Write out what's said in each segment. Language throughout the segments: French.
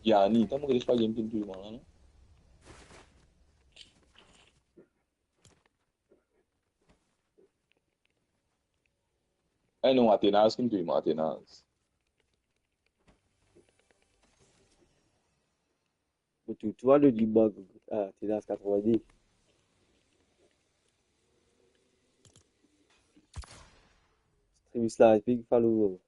Yani, estamos que eles fazem pintura, mano. Eh não, Atenas que pintura, Atenas. Tu vois le Limog, ah, t'es dans 90. Stream slash big follow.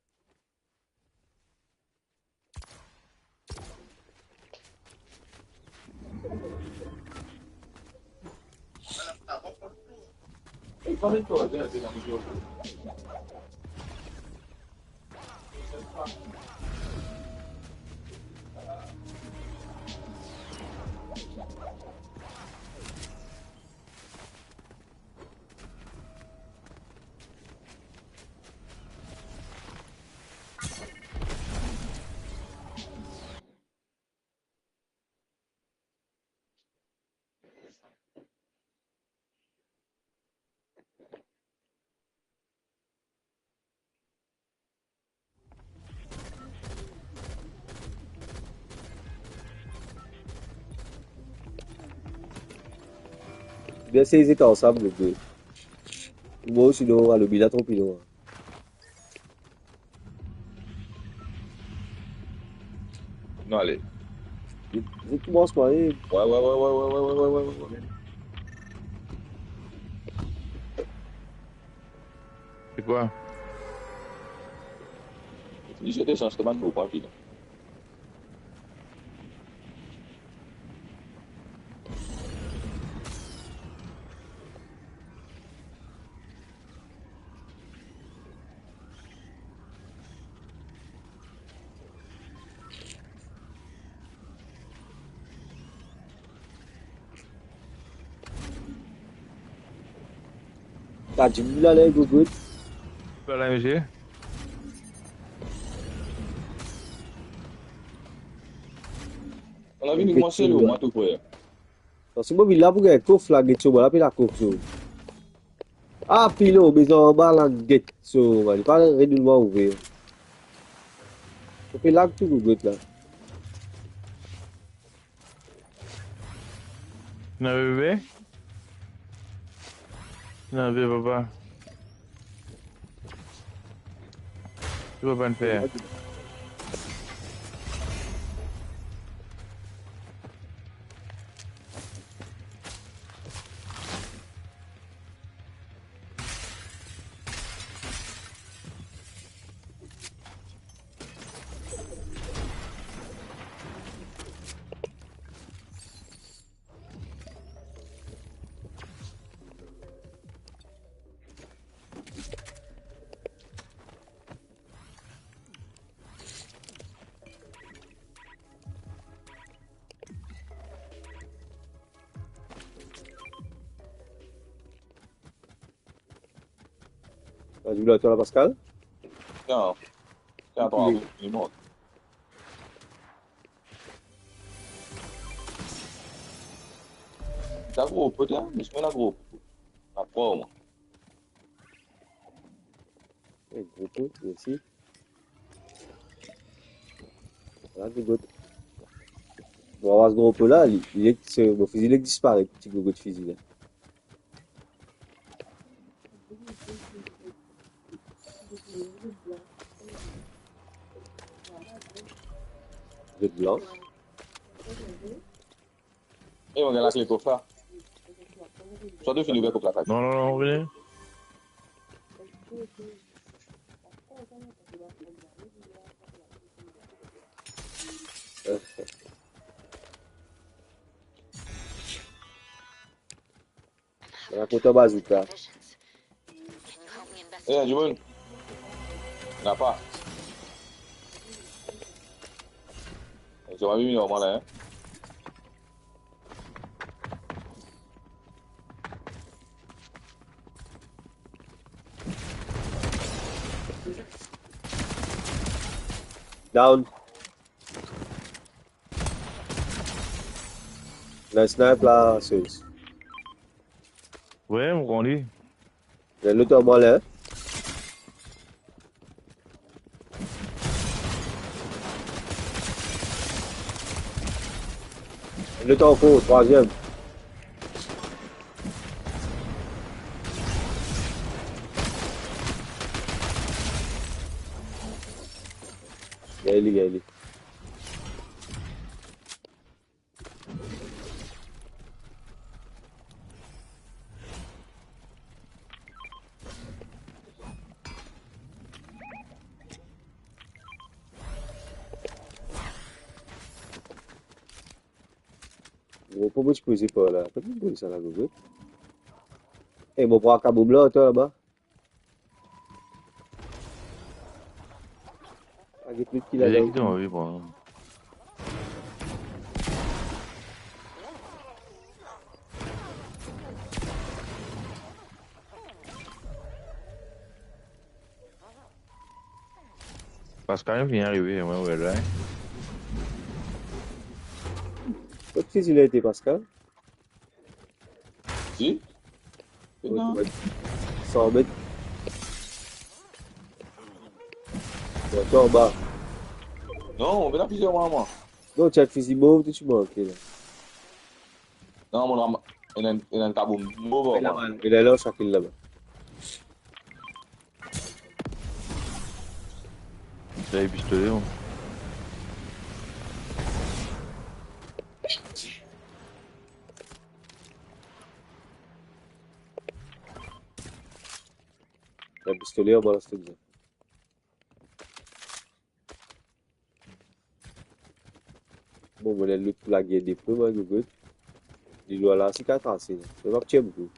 Bien saisi ensemble, les deux. Moi aussi, non, à l'objet, trop pino. Non, allez. Je commence par aller. Ouais. C'est quoi? J'étais sans ce man, pas rapide. T'as du moulin, là, Gogo. Tu peux aller à MG? On a vu une moitié, le mois tout près. Parce que moi, il a pour un coffre, là, get là, puis la coffre, ah, pilo, mais en bas, là, get, so, il pas réellement ouvert. On fait là, tout, Gogo, là. Non, bébé? Non, bébé, papa. Tu peux pas me faire. T'as du moulin, toi, là, Pascal? Tiens, toi, il est mort. Tá grupo, tá? Mas foi na grupo. Na forma. Groupe, merci. Voilà, Gogo. Bon, on va voir ce groupe-là, mon fusil, il disparaît, petit Gogo de fusil, là. Jet blanc. Et on a la clé pour ça. Soit de finir avec la clé. Non, venez. On a compté en bazooka. Eh, du bon. N'a pas. Je m'avais mis normal, hein. Down. Le snipe là, c'est. Ouais, mon grand lit. Il y a l'autre en moi là. Le temps encore, troisième. Gaëli. Gros, pourquoi tu posais pas là? Pourquoi tu posais ça là, gros? Eh, mon bras kaboum là, toi là-bas. Ah, il y a plus de qui Il y a là-bas. qui t'ont envie, bon. Pascal vient arriver, moi, ouais, là. Votre fils, il a été Pascal? Si? Ouais, Non. tu vas 100 mètres. Ouais, toi en bas. Non, on va dans plusieurs mois, moi. Non, tu as le fusil mauve, tu manques là. Non, mon il a un kaboum mauvais, moi. Il est là, chacun là-bas. J'ai les pistolets, bon. Un pistolet en bas là, c'est bien. Bon, on a l'autre la guerre des feux, moi, Google. Il doit là, c'est 4 ans, c'est. C'est pas petit beaucoup.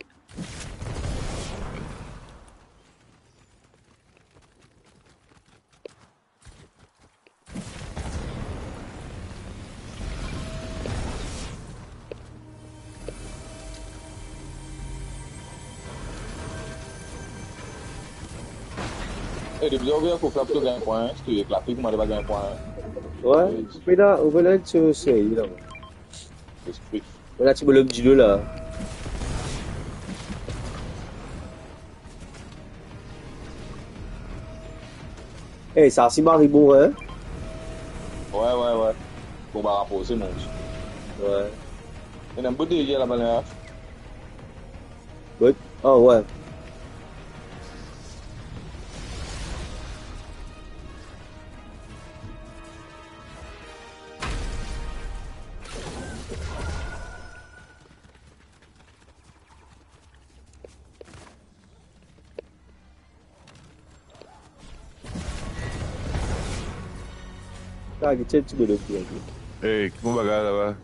Et depuis qu'on faut faire plus d'un point, si tu es claqué, comment tu vas gagner un point? Ouais, mais là, on va là, tu sais, là. Esprit. Là, tu me le dis là. Eh, ça, c'est Maribor, hein? Ouais. Bon, bah, rapport, c'est mon. Ouais. Il y a un peu de hier là-bas, là. But, ah ouais. Ah, que tu me le dis. Eh, qui mon bagage là-bas?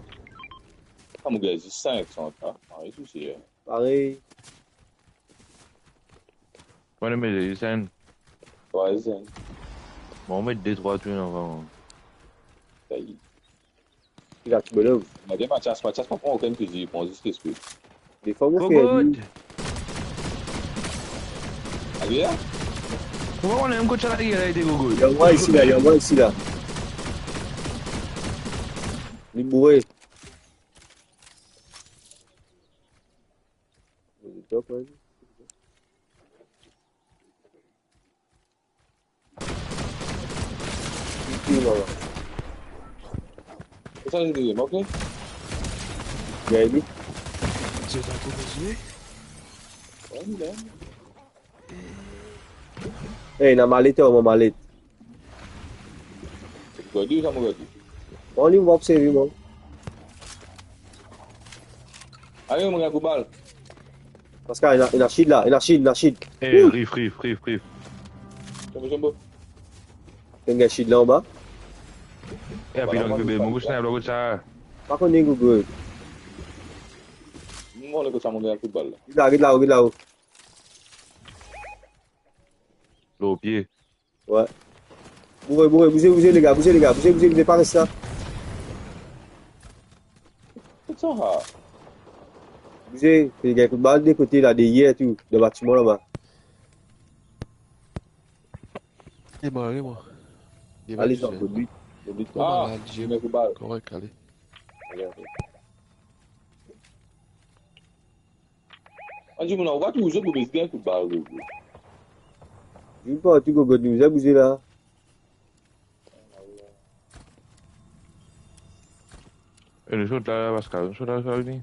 Ah, mon gars, c'est 5, ça, ah, oui, c'est Pareil. On est mis les scènes. ouais, c'est Bon, on met 2-3 tunes avant. ça y est. Il a tu me le. Mais des Mathias, pas prendre aucun fusil, pour juste esprit. Des fois, on Oh, fait lui. good! Ah, bien? Pourquoi on a un coach à la guerre, là, il était go good? Il y a moi ici là, il y a moi ici là. Il est bourré. Il est top, hein. Il est là. C'est ça, je dis, ok? Il y a lui. Você tá com você? Ouais, il est. Eh, il a mallette, on m'a mallette. Tu vas dire, ça, mon gars. On lui va observer, moi. Allez, mon gars, coup balle. Parce qu'il a un shield là, il a un shield. Eh, riff. Jumbo. Il y a un shield là en bas. Eh, puis donc, bébé, mon gauche, là, ça. Par contre, il y a un Google. Mon gars, ça, mon gars, coup balle. Regarde là-haut. Là, au pied. Ouais. Bougez, les gars, bougez, pas rester là. C'est ça, ah. Bougez, les gars, coup de balle des côtés là, des hier et tout, le bâtiment là-bas. E mano, irmão. E vai Allez, dans dizendo. le but. Le but, Tô Ah, malado, je mets coup balle. Correto, ali. regarde. On dit, on va toujours pour baiser un coup de balle. Je veux pas, tu gogo, nous a bougé là. Et le saute là, Pascal, le saute là, ça dit.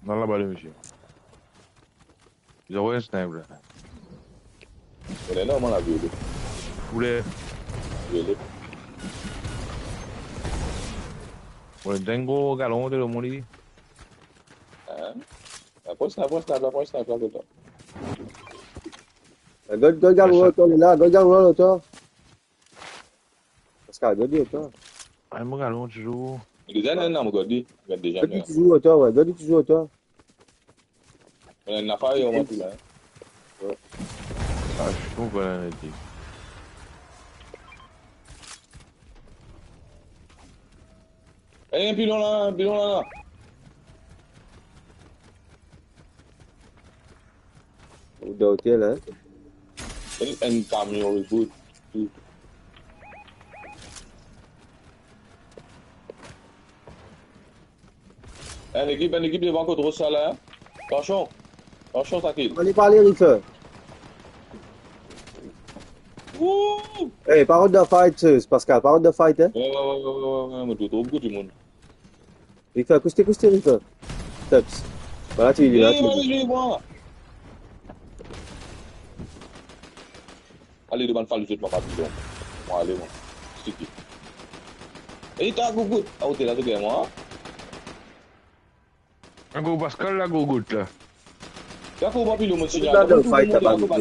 Dans la balle, monsieur. Ils ont un sniper là. On est normalement la violée. Poulet, Violée. on est dingo, galon, de le mourir. Hein? Approche là, tout le temps. Regarde où on est là, regarde où on est là. Pascal, regarde où on est là. Ah, mon galon, tu joues. Il y a des années, on regarde déjà. Regarde où tu joues, toi, ouais. Regarde où tu joues, toi. On a une affaire, on va tout là. Ah, je trouve qu'on a dit. Eh, un pilon là. Ou dans l'hôtel, hein. Un camion reboot. Un équipe devant contre ça là. Attention, tranquille. On est parlé, Ricker. Wouh! Hey, parole de fight, Pascal, parole de fight, hein. Ouais, mais tout beaucoup du monde. Ricker, couste, Ricker. Steps. Voilà, tu dis, là, tu dis. Allez, devant le fall, je te m'en pilon. Bon, allez, moi. C'est qui? Et t'as goût. Ah, t'es là, t'es moi. Un go Pascal, là, go goutte là. T'as quoi, pilon, mon signal?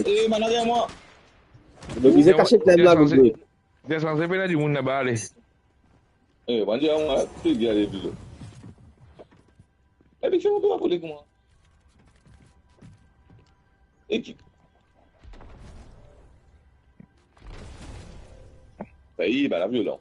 Eh, man, derrière moi. Donc, ils ont caché le là, vous deux. T'es censé faire du monde là-bas, allez. Eh, man, derrière moi, tu regardes les pilons. Eh, mais tu vas pas appeler comment? Et qui? Bah, la violence.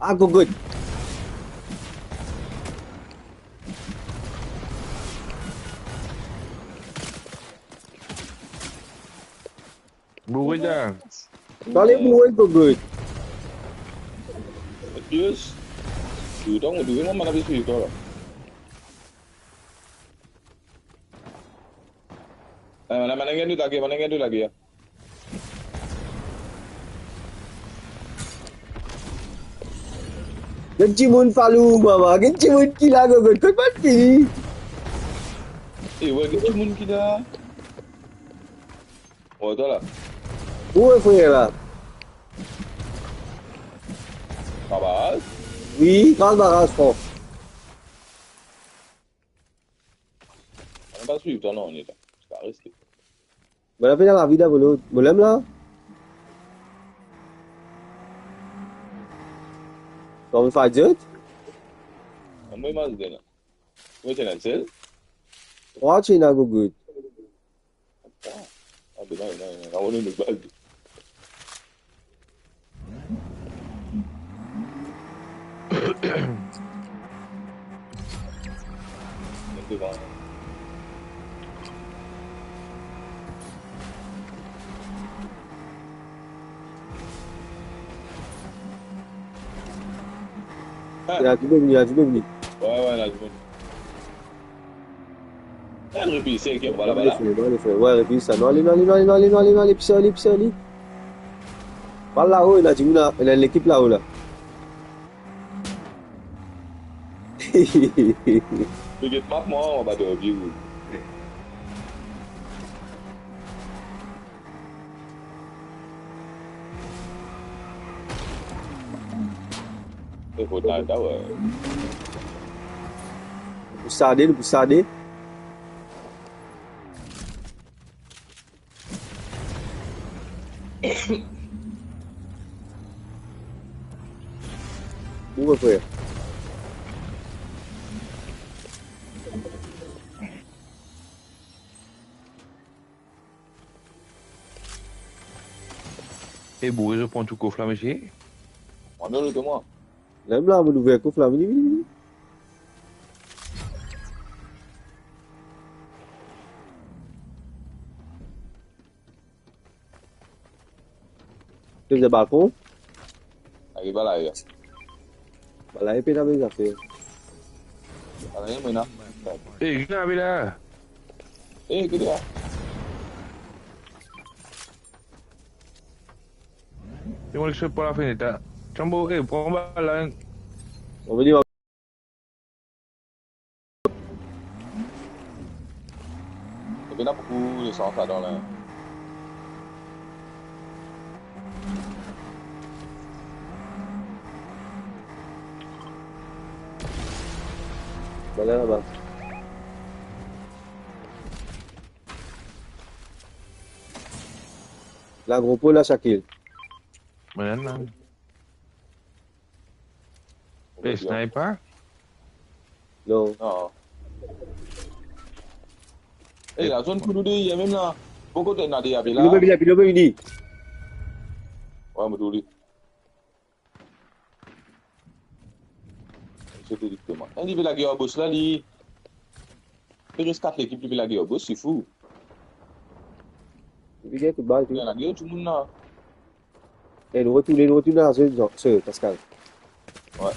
Ah, go good. Bourré là. Dans les bourrés, go good. Yes. Tu t'en dis, moi, m'en avais suivi, toi, là. Mana yang tu lagi ya. Gencimun falu, mama. Gencimun kila, go good. Kau mati. Wah, kita mun kita. Oh, tu lah. Où frère là? Kabar. Oui, grande barrage, frère. On va suivre, toi, non, on est là. Tu vas rester. Bon, après, dans la vida, vous l'aimez là? Quand vous faites jet? On va y aller là. Où est-ce que c'est? Watch it, go good. Ah, ben non, on est le bal. Devant. Il y a du bien, Ouais, là, je veux. Un repas, c'est qui, voilà. Ouais, et puis ça, non, allez, puis ça, allez. Par là-haut, il a l'équipe là-haut, là. Begitu map mau apa tuh view. Kau tak tahu. Pusade. Où frère? Et bon, je prends tout coffre là, monsieur. On a le de moi. Là, là, on ouvre le coffre là, vini. Tu le balcon? Arrive là, là. Bah là, il peut y affaires. Allez, maintenant. Eh, viens avec là. Eh, qu'est-ce que C'est moi qui suis pas la fenêtre. Chambo, eh, prends ma là. On va dire, Il y a beaucoup de sens dans là. bah là-bas. La gros pot là, Shakil. Maintenant. Eh, sniper. Non. Non. Eh, la zone pour il y a même là. Beaucoup de nadi à Il le veut venir. Ouais, mais d'où c'est directement. Il veut la guerre au boss là, il reste 4 équipes qui veulent la guerre au boss, c'est fou. Il vient coup de balle. Il y a la guerre, tout le monde là. Et nous retournons dans ce Pascal. Ouais.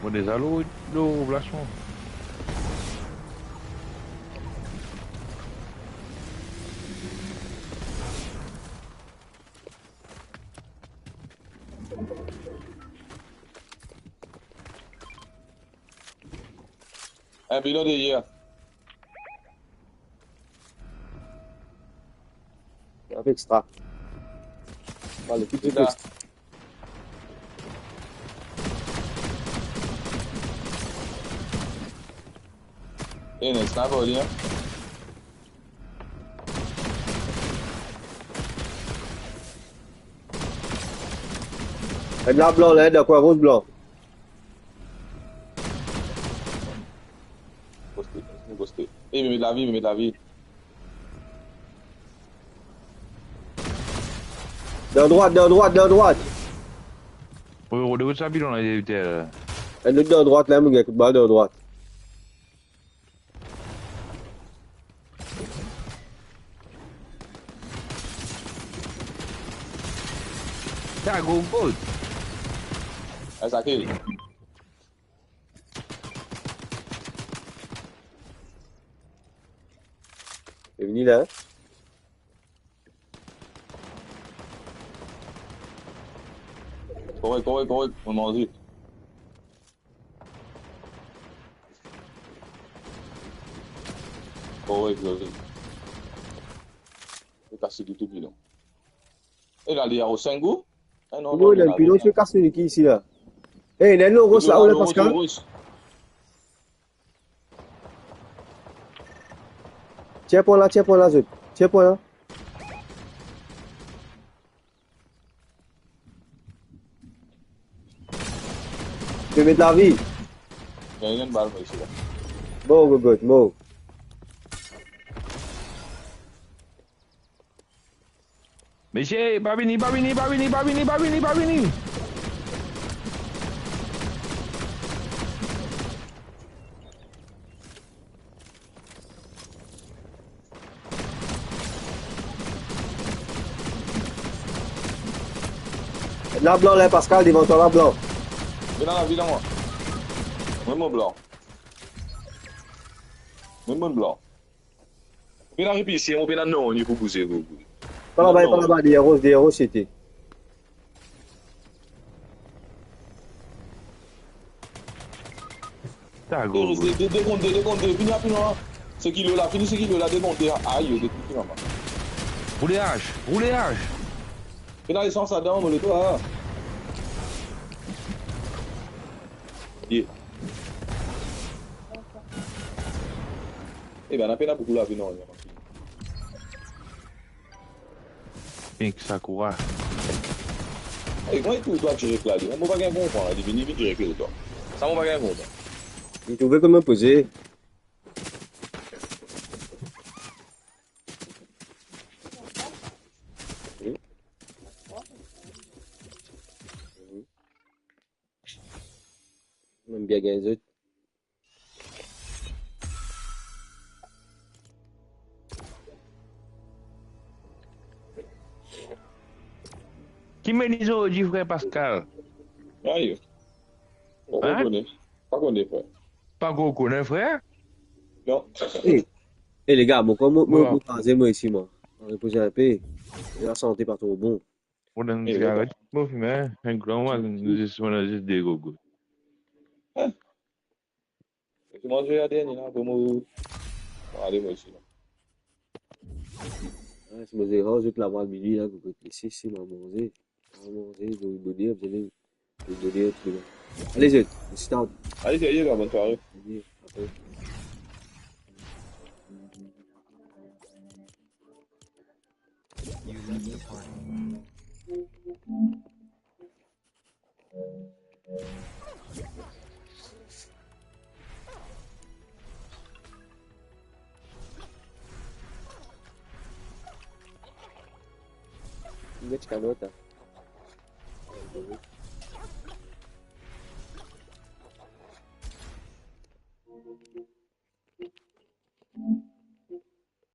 Bon, des allos, l'eau, blachon. Un bilan de hier. Un peu extra. Voilà, tout C'est de ça. suite. Eh, il y a un sniper là. Un là blanc, là, d'accord, rose blanc. Posté. Eh, il me met de la vie, il me met de la vie. De droite. Oh, de où ça bidon là, il était. Un autre de droite, là, mon gars, coup de balle de droite. Ça, go, go. Ah, ça kill. Il est venu là. Correct, on mange vite. Correct, vas-y. Je vais casser du tout pilon. Et là, il y a au 5 goûts. Non, il a le pilon, je vais casser une qui ici là. Eh, il y a le rose là, où est Pascal? Tiens, point là, zut. Tiens, point là. Je vais mettre la vie. Il y a une balle ici là. Bon, go. Monsieur, Babini. La blanc là, Pascal, devant toi, la blanc. Viens dans la ville, moi. Même blanc. Viens dans la ici, on vient dans non, il faut bouger. Pas là-bas, des héros, c'était. Ça, go. Décomptez, finis rapidement. Ce kilo là, finis ce kilo là, décomptez. Aïe, décomptez maman. Roulez H. Viens dans l'essence à dents, le toit. Yeah. Eh ben, on a peine beaucoup la vie, non. Pink Sakura. Eh, comment est-ce que tu dois tirer là? On ne va pas gagner comprendre, il vient vite tirer là. Ça, on va gagner comprendre. Il trouvait comment poser. J'aime bien gagner les autres. Qui m'a dit ça, dit frère Pascal? Aïe. On Hein? reconnaît. Pas qu'on est frère. Pas qu'on connaît, frère? Non. Eh, eh, les gars, Bon, moi ici, moi. On va reposer un peu. Et la santé pas trop bon. on a une Eh, cigarette. Bon, mais un grand moi, on a juste des gogo. hein? Tu manges la dernière, là, pour moi. Allez, moi ici. Ouais, si moi j'ai rangé la voie de minuit, là, vous pouvez laisser, si, moi, manger. Manger, je vais vous donner, vous allez vous donner un truc. Allez, je, start. Allez, sérieux, là, bonne soirée. Après. Mete canota.